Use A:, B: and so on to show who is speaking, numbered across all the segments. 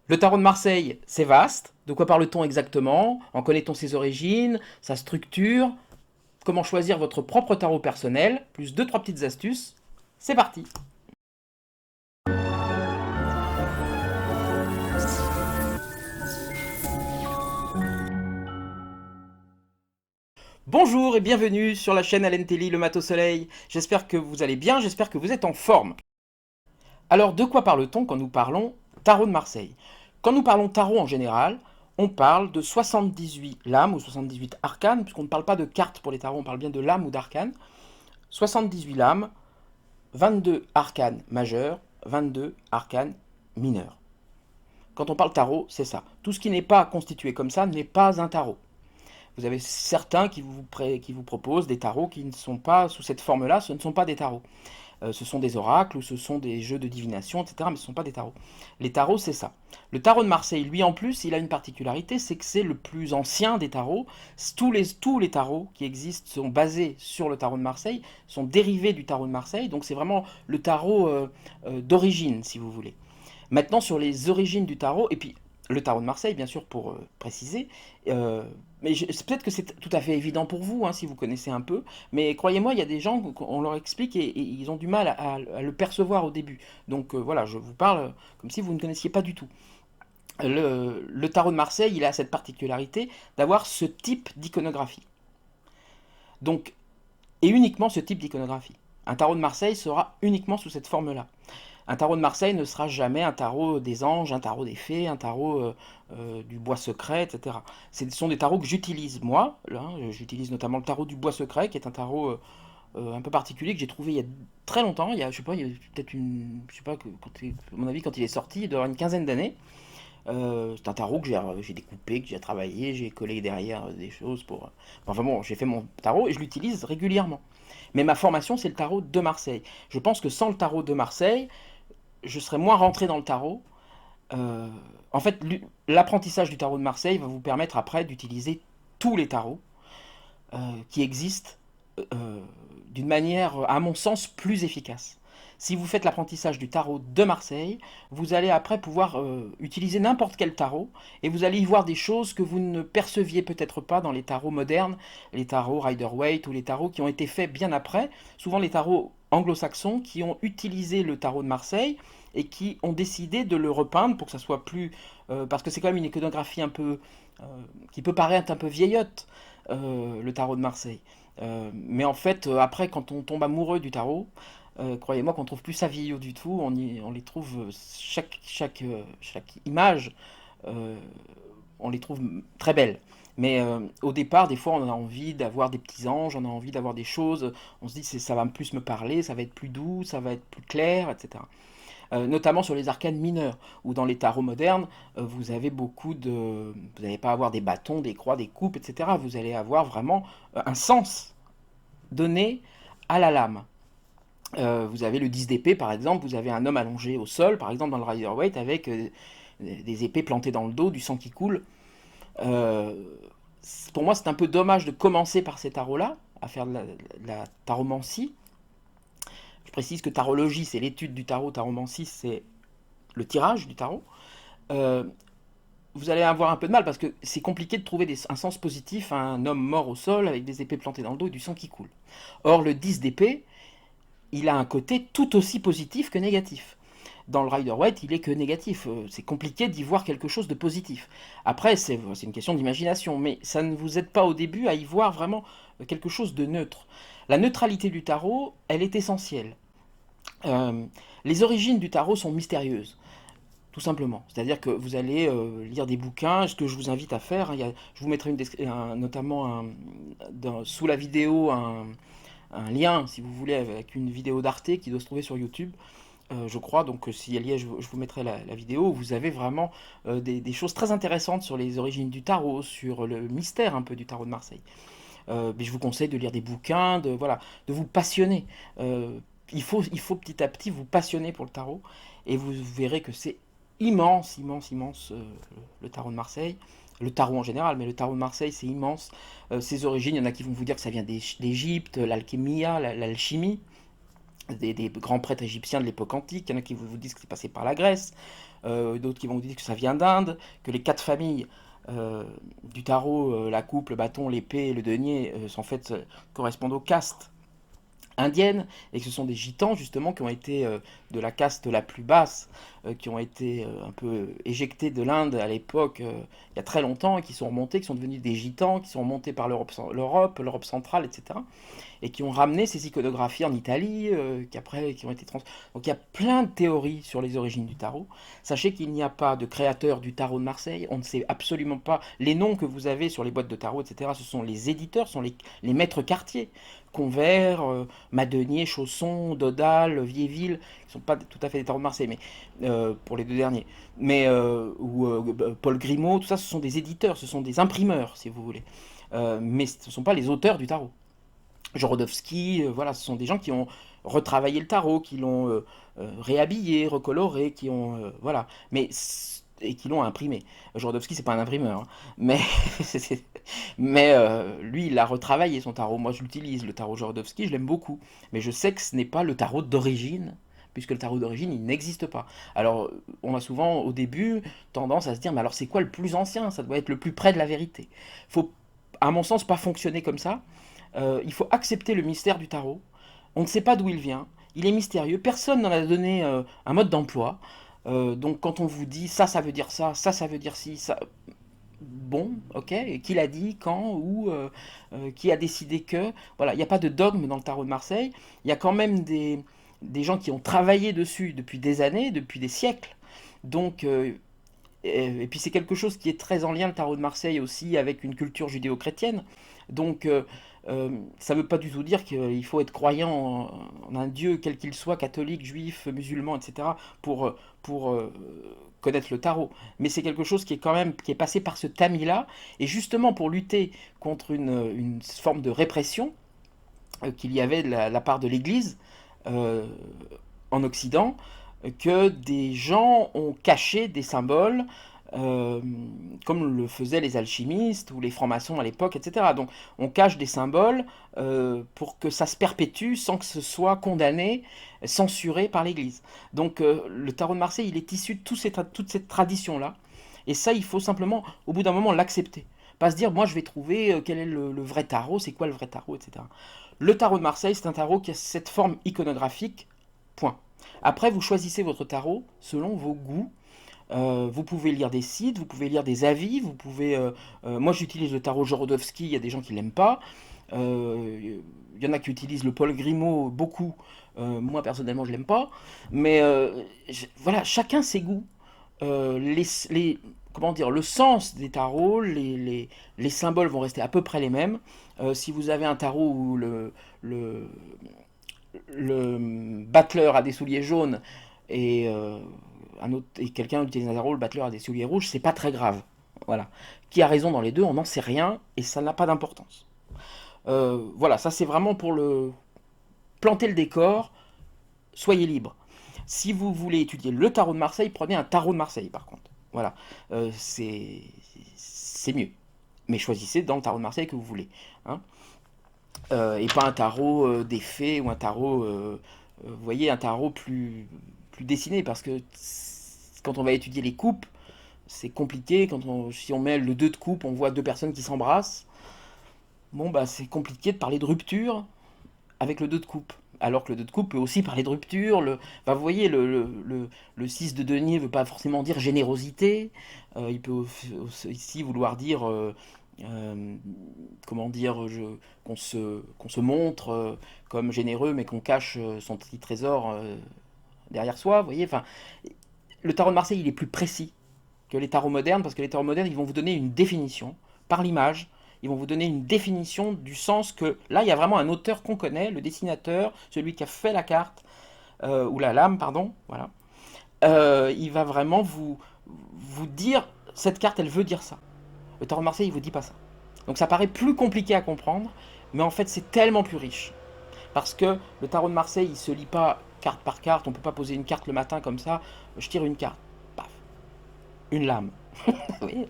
A: Le tarot de Marseille, c'est vaste. De quoi parle-t-on exactement? En connaît-on ses origines, sa structure? Comment choisir votre propre tarot personnel? Plus deux, trois petites astuces. C'est parti! Bonjour et bienvenue sur la chaîne Alain Telly, le mat au soleil. J'espère que vous allez bien, j'espère que vous êtes en forme. Alors, de quoi parle-t-on quand nous parlons tarot de Marseille? Quand nous parlons tarot en général, on parle de 78 lames ou 78 arcanes, puisqu'on ne parle pas de cartes pour les tarots, on parle bien de lames ou d'arcanes. 78 lames, 22 arcanes majeures, 22 arcanes mineures. Quand on parle tarot, c'est ça. Tout ce qui n'est pas constitué comme ça n'est pas un tarot. Vous avez certains qui vous proposent des tarots qui ne sont pas sous cette forme-là, ce ne sont pas des tarots. Ce sont des oracles ou ce sont des jeux de divination, etc. Mais ce ne sont pas des tarots. Les tarots, c'est ça. Le tarot de Marseille, lui en plus, il a une particularité, c'est que c'est le plus ancien des tarots. Tous les tarots qui existent sont basés sur le tarot de Marseille, sont dérivés du tarot de Marseille. Donc c'est vraiment le tarot d'origine, si vous voulez. Maintenant, sur les origines du tarot, et puis le tarot de Marseille, bien sûr, pour préciser, euh, mais peut-être que c'est tout à fait évident pour vous, hein, si vous connaissez un peu, mais croyez-moi, il y a des gens, on leur explique et ils ont du mal à le percevoir au début. Donc voilà, je vous parle comme si vous ne connaissiez pas du tout. Le tarot de Marseille, il a cette particularité d'avoir ce type d'iconographie. Donc, et uniquement ce type d'iconographie. Un tarot de Marseille sera uniquement sous cette forme-là. Un tarot de Marseille ne sera jamais un tarot des anges, un tarot des fées, un tarot du bois secret, etc. Ce sont des tarots que j'utilise moi. Là, j'utilise notamment le tarot du bois secret, qui est un tarot un peu particulier que j'ai trouvé il y a très longtemps. Il y a, je sais pas, il y a peut-être une, je sais pas, à mon avis, quand il est sorti, il doit y avoir une quinzaine d'années. C'est un tarot que j'ai découpé, que j'ai travaillé, j'ai collé derrière des choses pour. Enfin bon, j'ai fait mon tarot et je l'utilise régulièrement. Mais ma formation, c'est le tarot de Marseille. Je pense que sans le tarot de Marseille, je serais moins rentré dans le tarot. Euh, En fait, l'apprentissage du tarot de Marseille va vous permettre après d'utiliser tous les tarots qui existent euh, d'une manière, à mon sens, plus efficace. Si vous faites l'apprentissage du tarot de Marseille, vous allez après pouvoir utiliser n'importe quel tarot et vous allez y voir des choses que vous ne perceviez peut-être pas dans les tarots modernes, les tarots Rider-Waite ou les tarots qui ont été faits bien après, souvent les tarots anglo-saxons qui ont utilisé le tarot de Marseille et qui ont décidé de le repeindre pour que ça soit plus... parce que c'est quand même une iconographie un peu... euh, qui peut paraître un peu vieillotte, le tarot de Marseille. Mais en fait, après, quand on tombe amoureux du tarot, croyez-moi qu'on ne trouve plus ça vieillot du tout. On les trouve, chaque image, euh, on les trouve très belles. Mais au départ, des fois, on a envie d'avoir des petits anges, on a envie d'avoir des choses. On se dit, ça va plus me parler, ça va être plus doux, ça va être plus clair, etc. Notamment sur les arcanes mineures, ou dans les tarots modernes, vous avez beaucoup de... Vous n'allez pas avoir des bâtons, des croix, des coupes, etc. Vous allez avoir vraiment un sens donné à la lame. Vous avez le 10 d'épée, par exemple, vous avez un homme allongé au sol, par exemple dans le Rider-Waite, avec des épées plantées dans le dos, du sang qui coule. Euh, pour moi, c'est un peu dommage de commencer par ces tarots-là, à faire de la taromancie. Je précise que tarologie, c'est l'étude du tarot, taromancie, c'est le tirage du tarot. Euh, vous allez avoir un peu de mal parce que c'est compliqué de trouver un sens positif à un homme mort au sol avec des épées plantées dans le dos et du sang qui coule. Or, le 10 d'épée, il a un côté tout aussi positif que négatif. Dans le Rider-Waite, il est que négatif. C'est compliqué d'y voir quelque chose de positif. Après, c'est une question d'imagination, mais ça ne vous aide pas au début à y voir vraiment quelque chose de neutre. La neutralité du tarot, elle est essentielle. Euh, les origines du tarot sont mystérieuses, tout simplement. C'est-à-dire que vous allez lire des bouquins, ce que je vous invite à faire. Je vous mettrai notamment sous la vidéo un lien, si vous voulez, avec une vidéo d'Arte qui doit se trouver sur YouTube, je crois. Donc, si elle y est, je vous mettrai la vidéo où vous avez vraiment des choses très intéressantes sur les origines du tarot, sur le mystère un peu du tarot de Marseille. Mais je vous conseille de lire des bouquins, voilà, de vous passionner. Il faut petit à petit vous passionner pour le tarot et vous verrez que c'est immense, immense, immense le tarot de Marseille. Le tarot en général, mais le tarot de Marseille, c'est immense. Ses origines, il y en a qui vont vous dire que ça vient d'Égypte, l'alchimie, l'alchimie, des grands prêtres égyptiens de l'époque antique. Il y en a qui vous disent que c'est passé par la Grèce. d'autres qui vont vous dire que ça vient d'Inde, que les quatre familles du tarot, la coupe, le bâton, l'épée et le denier, en fait, correspondent aux castes indiennes, et que ce sont des gitans justement qui ont été de la caste la plus basse, qui ont été un peu éjectés de l'Inde à l'époque, il y a très longtemps, et qui sont remontés, qui sont devenus des gitans, qui sont remontés par l'Europe centrale, etc. Et qui ont ramené ces iconographies en Italie, qui ont été Donc il y a plein de théories sur les origines du tarot. Sachez qu'il n'y a pas de créateur du tarot de Marseille, on ne sait absolument pas les noms que vous avez sur les boîtes de tarot, etc. Ce sont les éditeurs, ce sont les maîtres quartiers. Convert, Madenier, Chausson, Dodal, Vieilleville, qui ne sont pas tout à fait des tarots de Marseille, mais pour les deux derniers, mais ou Paul Grimaud, tout ça, ce sont des éditeurs, ce sont des imprimeurs, si vous voulez, mais ce ne sont pas les auteurs du tarot. Jorodowski, voilà, ce sont des gens qui ont retravaillé le tarot, qui l'ont réhabillé, recoloré, qui ont voilà, et qui l'ont imprimé. Jorodowski, c'est pas un imprimeur, hein, mais mais lui, il a retravaillé son tarot. Moi, je l'utilise, le tarot Jorodowski, je l'aime beaucoup, mais je sais que ce n'est pas le tarot d'origine, puisque le tarot d'origine, il n'existe pas. Alors, on a souvent, au début, tendance à se dire, mais alors c'est quoi le plus ancien? Ça doit être le plus près de la vérité. Faut, à mon sens, pas fonctionner comme ça. Il faut accepter le mystère du tarot. On ne sait pas d'où il vient. Il est mystérieux. Personne n'en a donné un mode d'emploi. Donc quand on vous dit ça, ça veut dire ça, ça veut dire ci, ça... Bon, ok. Qui l'a dit, quand, où, qui a décidé que... Voilà, il n'y a pas de dogme dans le tarot de Marseille. Il y a quand même des gens qui ont travaillé dessus depuis des années, depuis des siècles. Donc... et puis c'est quelque chose qui est très en lien, le tarot de Marseille aussi, avec une culture judéo-chrétienne. Donc ça ne veut pas du tout dire qu'il faut être croyant en un Dieu, quel qu'il soit, catholique, juif, musulman, etc., pour connaître le tarot. Mais c'est quelque chose qui est quand même qui est passé par ce tamis-là, et justement pour lutter contre une forme de répression qu'il y avait de la part de l'Église euh, en Occident, que des gens ont caché des symboles, euh, comme le faisaient les alchimistes ou les francs-maçons à l'époque, etc. Donc on cache des symboles pour que ça se perpétue sans que ce soit condamné, censuré par l'Église. Donc le tarot de Marseille, il est issu de toute cette tradition-là. Et ça, il faut simplement, au bout d'un moment, l'accepter. Pas se dire, moi je vais trouver quel est le vrai tarot, c'est quoi le vrai tarot, etc. Le tarot de Marseille, c'est un tarot qui a cette forme iconographique, point. Après, vous choisissez votre tarot selon vos goûts. Vous pouvez lire des sites, vous pouvez lire des avis, vous pouvez... moi, j'utilise le tarot Jorodowski, il y a des gens qui ne l'aiment pas. Il y en a qui utilisent le Paul Grimaud beaucoup. Moi, personnellement, je l'aime pas. Mais voilà, chacun ses goûts. Comment dire, le sens des tarots, les symboles vont rester à peu près les mêmes. Si vous avez un tarot où le battleur a des souliers jaunes et, et quelqu'un utilise un tarot, le battleur a des souliers rouges, c'est pas très grave. Voilà. Qui a raison dans les deux, on n'en sait rien et ça n'a pas d'importance. Voilà, ça c'est vraiment pour planter le décor. Soyez libre. Si vous voulez étudier le tarot de Marseille, prenez un tarot de Marseille par contre. Voilà, c'est mieux. Mais choisissez dans le tarot de Marseille que vous voulez, hein. Et pas un tarot des fées ou un tarot, vous voyez, un tarot plus dessiné, parce que quand on va étudier les coupes, c'est compliqué. Si on met le 2 de coupe, on voit deux personnes qui s'embrassent. Bon, bah c'est compliqué de parler de rupture avec le 2 de coupe. Alors que le 2 de coupe peut aussi parler de rupture. Enfin, vous voyez, le 6 de denier ne veut pas forcément dire générosité. Il peut ici vouloir dire, comment dire, qu'on se montre comme généreux, mais qu'on cache son petit trésor derrière soi. Vous voyez, enfin, le tarot de Marseille, il est plus précis que les tarots modernes, parce que les tarots modernes, ils vont vous donner une définition par l'image. Ils vont vous donner une définition du sens que là, il y a vraiment un auteur qu'on connaît, le dessinateur, celui qui a fait la carte, ou la lame, pardon, voilà. Il va vraiment vous dire, cette carte, elle veut dire ça. Le tarot de Marseille, il vous dit pas ça. Donc ça paraît plus compliqué à comprendre, mais en fait, c'est tellement plus riche. Parce que le tarot de Marseille, il se lit pas carte par carte, on peut pas poser une carte le matin comme ça, je tire une carte, paf, une lame. Oui,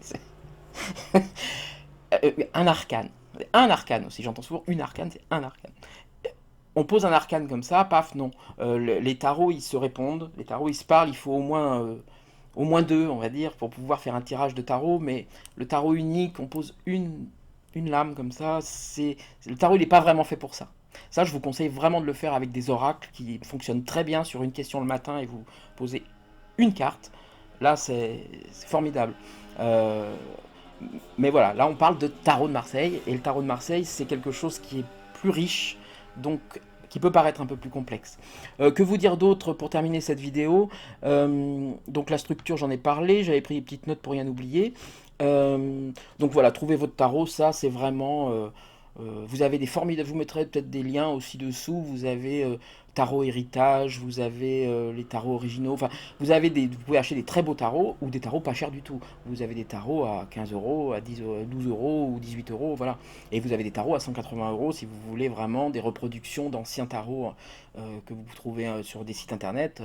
A: un arcane. Un arcane aussi, j'entends souvent une arcane, c'est un arcane. On pose un arcane comme ça, paf, non. Les tarots, ils se répondent, les tarots, ils se parlent, il faut au au moins deux, on va dire, pour pouvoir faire un tirage de tarot. Mais le tarot unique, on pose une lame comme ça, le tarot il n'est pas vraiment fait pour ça. Ça, je vous conseille vraiment de le faire avec des oracles qui fonctionnent très bien sur une question le matin et vous posez une carte. Là, c'est formidable. Euh, mais voilà, là on parle de tarot de Marseille, et le tarot de Marseille c'est quelque chose qui est plus riche, donc qui peut paraître un peu plus complexe. Que vous dire d'autre pour terminer cette vidéo? Donc la structure j'en ai parlé, j'avais pris des petites notes pour rien oublier. Donc voilà, trouver votre tarot, ça c'est vraiment... vous avez des formidables, je vous mettrai peut-être des liens aussi dessous, vous avez tarot héritage, vous avez les tarots originaux, enfin vous pouvez acheter des très beaux tarots ou des tarots pas chers du tout. Vous avez des tarots à 15 euros, à 10, 12 euros ou 18 euros, voilà. Et vous avez des tarots à 180 euros si vous voulez vraiment des reproductions d'anciens tarots que vous trouvez sur des sites internet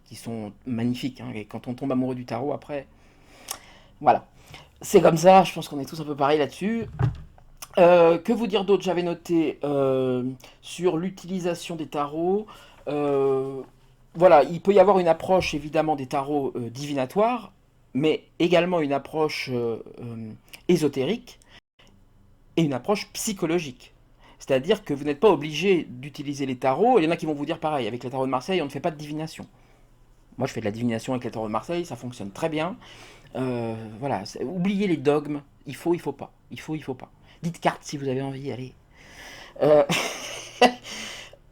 A: qui sont magnifiques, hein. Et quand on tombe amoureux du tarot après, voilà. C'est comme ça, je pense qu'on est tous un peu pareil là-dessus. Que vous dire d'autre? J'avais noté sur l'utilisation des tarots. euh, voilà, il peut y avoir une approche évidemment des tarots divinatoires, mais également une approche ésotérique et une approche psychologique. C'est-à-dire que vous n'êtes pas obligé d'utiliser les tarots. Il y en a qui vont vous dire pareil, avec les tarots de Marseille, on ne fait pas de divination. Moi, je fais de la divination avec les tarots de Marseille, ça fonctionne très bien. Voilà, oubliez les dogmes. Il faut pas. Il faut pas. Dites carte si vous avez envie, allez. Euh,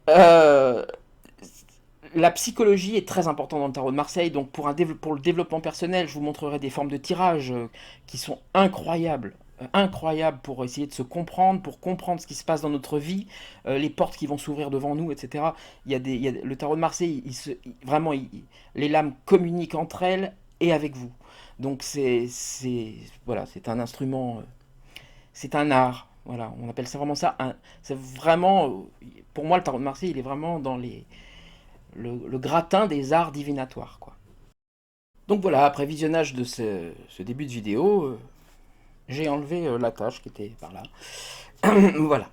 A: euh, la psychologie est très importante dans le tarot de Marseille, donc pour le développement personnel, je vous montrerai des formes de tirage qui sont incroyables. Incroyables pour essayer de se comprendre, pour comprendre ce qui se passe dans notre vie, les portes qui vont s'ouvrir devant nous, etc. Le tarot de Marseille, vraiment, les lames communiquent entre elles et avec vous. Donc voilà, c'est un instrument, c'est un art. Voilà, on appelle ça vraiment ça. C'est vraiment, pour moi, le tarot de Marseille, il est vraiment dans le gratin des arts divinatoires, quoi. Donc voilà, après visionnage de ce début de vidéo, j'ai enlevé la tâche qui était par là. Voilà.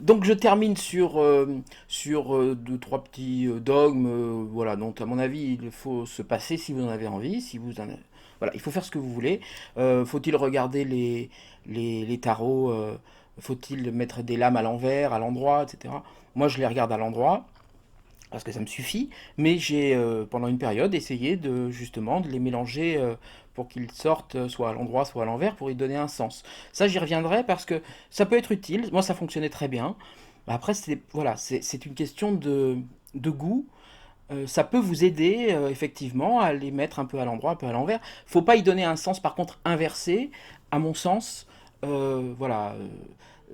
A: Donc je termine sur deux, trois petits dogmes, voilà, donc à mon avis il faut se passer si vous en avez envie, si vous en avez... Voilà, il faut faire ce que vous voulez. Faut-il regarder les tarots, faut-il mettre des lames à l'envers, à l'endroit, etc. Moi je les regarde à l'endroit, parce que ça me suffit, mais j'ai pendant une période essayé de justement de les mélanger pour qu'ils sortent soit à l'endroit soit à l'envers pour y donner un sens. Ça j'y reviendrai parce que ça peut être utile, moi ça fonctionnait très bien. Après c'est voilà, c'est une question de goût. Ça peut vous aider effectivement à les mettre un peu à l'endroit, un peu à l'envers. Faut pas y donner un sens par contre inversé, à mon sens. Voilà,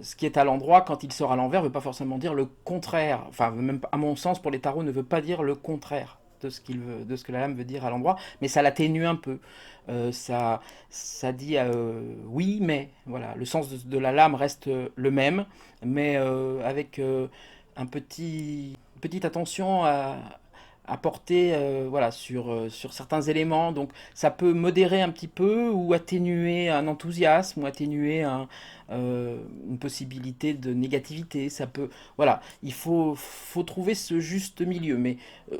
A: ce qui est à l'endroit quand il sort à l'envers ne veut pas forcément dire le contraire. Enfin, même à mon sens pour les tarots ne veut pas dire le contraire de ce qu'il veut, de ce que la lame veut dire à l'endroit, mais ça l'atténue un peu. Ça dit oui, mais voilà, le sens de la lame reste le même, mais avec petite attention à porter voilà, sur certains éléments. Donc ça peut modérer un petit peu ou atténuer un enthousiasme ou atténuer une possibilité de négativité. Ça peut, voilà, faut trouver ce juste milieu. Mais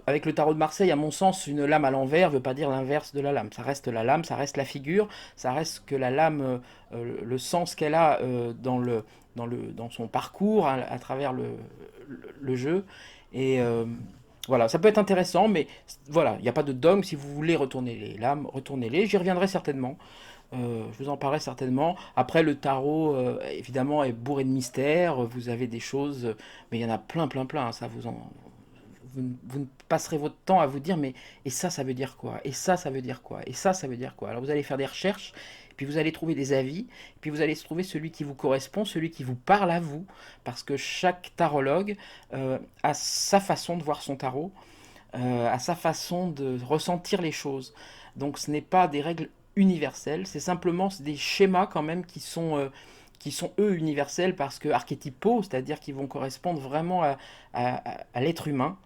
A: avec le tarot de Marseille, à mon sens, une lame à l'envers ne veut pas dire l'inverse de la lame. Ça reste la lame, ça reste la figure, ça reste que la lame, le sens qu'elle a dans son parcours à travers le jeu. Et voilà, ça peut être intéressant, mais voilà, il n'y a pas de dogme. Si vous voulez retourner les lames, retournez-les. J'y reviendrai certainement. Je vous en parlerai certainement. Après, le tarot, évidemment, est bourré de mystères. Vous avez des choses, mais il y en a plein, plein, plein. Ça vous ne passerez votre temps à vous dire, mais et ça veut dire quoi? Et ça veut dire quoi? Et ça veut dire quoi? Alors vous allez faire des recherches, puis vous allez trouver des avis, puis vous allez trouver celui qui vous correspond, celui qui vous parle à vous, parce que chaque tarologue a sa façon de voir son tarot, a sa façon de ressentir les choses. Donc ce n'est pas des règles universelles, c'est simplement des schémas quand même qui sont eux universels parce que archétypaux, c'est-à-dire qui vont correspondre vraiment à l'être humain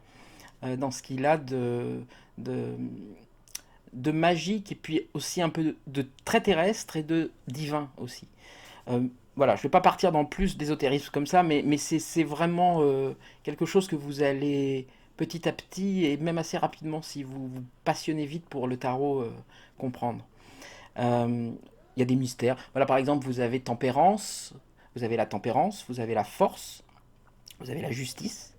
A: dans ce qu'il a de, de magique et puis aussi un peu de très terrestre et de divin aussi. Voilà, je ne vais pas partir dans plus d'ésotérisme comme ça, mais c'est vraiment quelque chose que vous allez petit à petit et même assez rapidement si vous vous passionnez vite pour le tarot, comprendre. Euh, Il y a des mystères. Voilà, par exemple, vous avez tempérance, vous avez la tempérance, vous avez la force, vous avez la justice.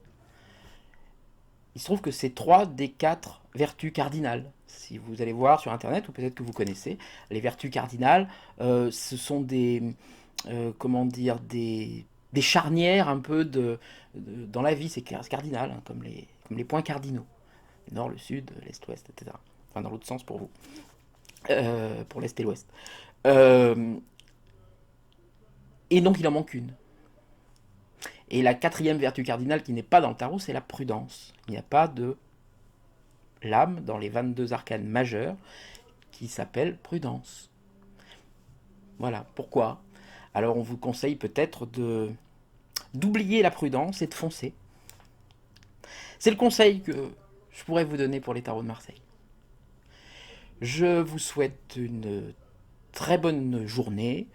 A: Il se trouve que c'est trois des quatre vertus cardinales. Si vous allez voir sur internet, ou peut-être que vous connaissez, les vertus cardinales, ce sont comment dire, des charnières un peu dans la vie, c'est cardinal, hein, comme les points cardinaux. Le nord, le sud, l'est, ouest, etc. Enfin, dans l'autre sens pour vous, pour l'est et l'ouest. Euh, et donc il en manque une. Et la quatrième vertu cardinale qui n'est pas dans le tarot, c'est la prudence. Il n'y a pas de lame dans les 22 arcanes majeures qui s'appelle prudence. Voilà, pourquoi? Alors on vous conseille peut-être d'oublier la prudence et de foncer. C'est le conseil que je pourrais vous donner pour les tarots de Marseille. Je vous souhaite une très bonne journée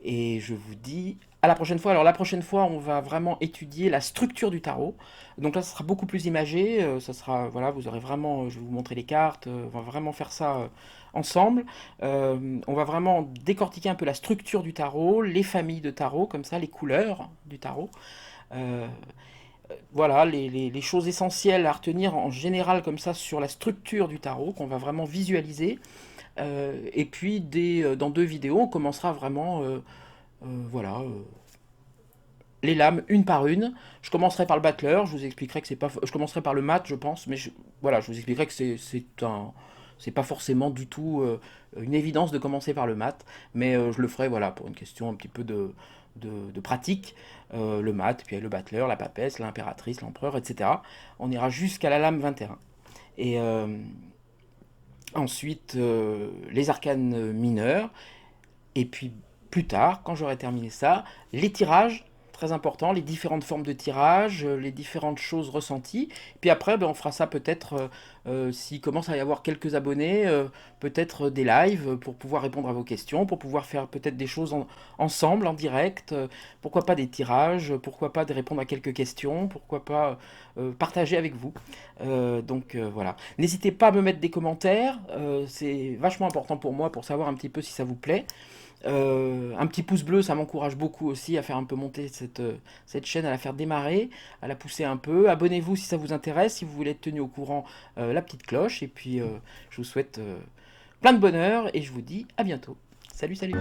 A: et je vous dis à la prochaine fois. Alors la prochaine fois, on va vraiment étudier la structure du tarot. Donc là, ça sera beaucoup plus imagé. Ça sera, voilà, vous aurez vraiment, je vais vous montrer les cartes. On va vraiment faire ça ensemble. On va vraiment décortiquer un peu la structure du tarot, les familles de tarot, comme ça, les couleurs du tarot. Euh, voilà, les choses essentielles à retenir en général comme ça sur la structure du tarot, qu'on va vraiment visualiser. Et puis dans deux vidéos, on commencera vraiment, voilà, les lames une par une. Je commencerai par le battleur, je vous expliquerai que c'est pas, je commencerai par le mat, je pense, mais voilà, je vous expliquerai que c'est pas forcément du tout une évidence de commencer par le mat, mais je le ferai, voilà, pour une question un petit peu de pratique. Le mat, puis le battleur, la papesse, l'impératrice, l'empereur, etc. On ira jusqu'à la lame 21. Et ensuite, les arcanes mineurs. Et puis plus tard, quand j'aurai terminé ça, les tirages, très important, les différentes formes de tirage, les différentes choses ressenties. Puis après, ben, on fera ça peut-être, s'il commence à y avoir quelques abonnés, peut-être des lives pour pouvoir répondre à vos questions, pour pouvoir faire peut-être des choses ensemble, en direct. Pourquoi pas des tirages, pourquoi pas de répondre à quelques questions, pourquoi pas partager avec vous. Donc voilà. N'hésitez pas à me mettre des commentaires, c'est vachement important pour moi pour savoir un petit peu si ça vous plaît. Un petit pouce bleu, ça m'encourage beaucoup aussi à faire un peu monter cette chaîne, à la faire démarrer, à la pousser un peu. Abonnez-vous si ça vous intéresse, si vous voulez être tenu au courant, la petite cloche. Et puis, je vous souhaite plein de bonheur et je vous dis à bientôt. Salut, salut!